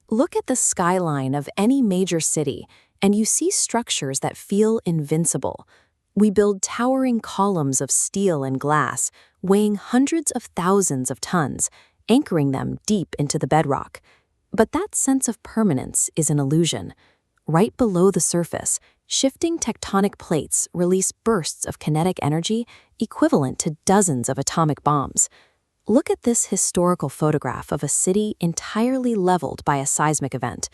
Look at the skyline of any major city, and you see structures that feel invincible. We build towering columns of steel and glass, weighing hundreds of thousands of tons, anchoring them deep into the bedrock. But that sense of permanence is an illusion. Right below the surface, shifting tectonic plates release bursts of kinetic energy equivalent to dozens of atomic bombs. Look at this historical photograph of a city entirely leveled by a seismic event.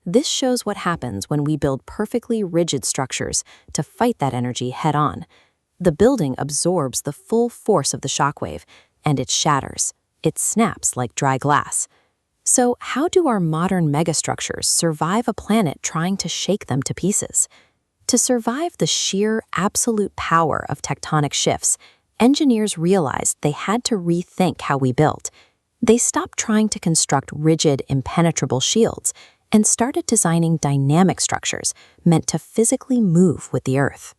This shows what happens when we build perfectly rigid structures to fight that energy head-on. The building absorbs the full force of the shockwave, and it shatters. It snaps like dry glass. So how do our modern megastructures survive a planet trying to shake them to pieces? To survive the sheer, absolute power of tectonic shifts, engineers realized they had to rethink how we built. They stopped trying to construct rigid, impenetrable shields and started designing dynamic structures meant to physically move with the Earth.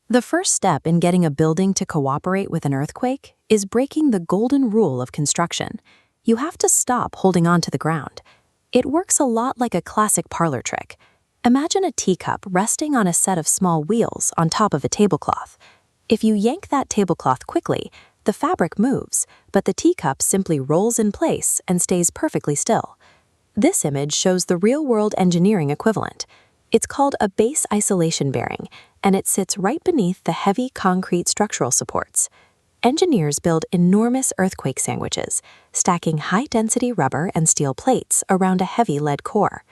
The first step in getting a building to cooperate with an earthquake is breaking the golden rule of construction. You have to stop holding on to the ground. It works a lot like a classic parlor trick. Imagine a teacup resting on a set of small wheels on top of a tablecloth. If you yank that tablecloth quickly, the fabric moves, but the teacup simply rolls in place and stays perfectly still. This image shows the real-world engineering equivalent. It's called a base isolation bearing, and it sits right beneath the heavy concrete structural supports. Engineers build enormous earthquake sandwiches, stacking high-density rubber and steel plates around a heavy lead core.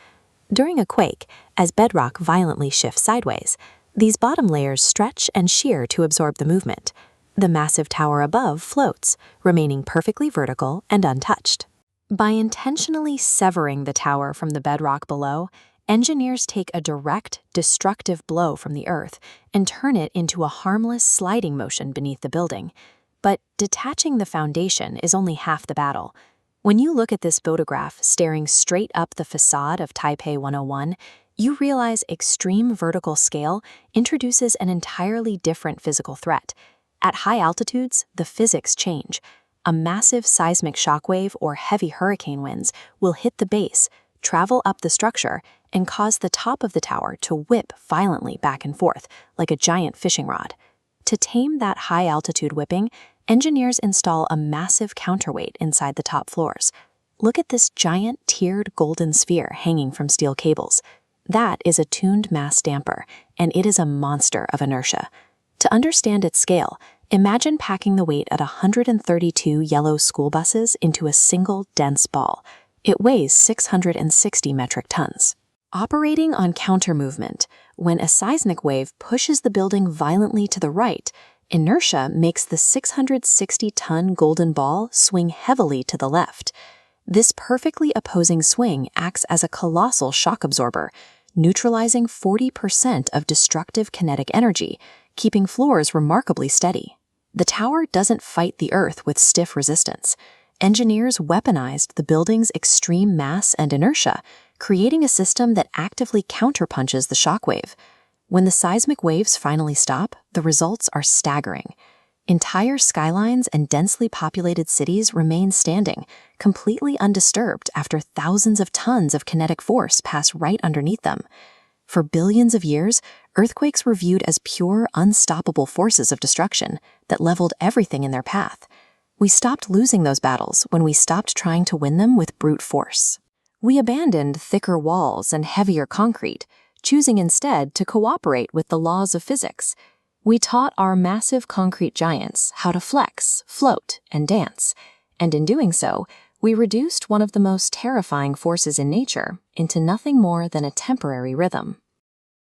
During a quake, as bedrock violently shifts sideways, these bottom layers stretch and shear to absorb the movement. The massive tower above floats, remaining perfectly vertical and untouched. By intentionally severing the tower from the bedrock below, engineers take a direct, destructive blow from the Earth and turn it into a harmless sliding motion beneath the building. But detaching the foundation is only half the battle. When you look at this photograph staring straight up the facade of Taipei 101, you realize extreme vertical scale introduces an entirely different physical threat. At high altitudes, the physics change. A massive seismic shockwave or heavy hurricane winds will hit the base, travel up the structure, and cause the top of the tower to whip violently back and forth, like a giant fishing rod. To tame that high-altitude whipping, engineers install a massive counterweight inside the top floors. Look at this giant tiered golden sphere hanging from steel cables. That is a tuned mass damper, and it is a monster of inertia. To understand its scale, imagine packing the weight at 132 yellow school buses into a single dense ball. It weighs 660 metric tons. Operating on counter-movement, when a seismic wave pushes the building violently to the right, inertia makes the 660-ton golden ball swing heavily to the left. This perfectly opposing swing acts as a colossal shock absorber, neutralizing 40% of destructive kinetic energy, keeping floors remarkably steady. The tower doesn't fight the Earth with stiff resistance. Engineers weaponized the building's extreme mass and inertia, creating a system that actively counterpunches the shockwave. When the seismic waves finally stop, the results are staggering. Entire skylines and densely populated cities remain standing, completely undisturbed after thousands of tons of kinetic force pass right underneath them. For billions of years, earthquakes were viewed as pure, unstoppable forces of destruction that leveled everything in their path. We stopped losing those battles when we stopped trying to win them with brute force. We abandoned thicker walls and heavier concrete, choosing instead to cooperate with the laws of physics. We taught our massive concrete giants how to flex, float, and dance, and in doing so, we reduced one of the most terrifying forces in nature into nothing more than a temporary rhythm.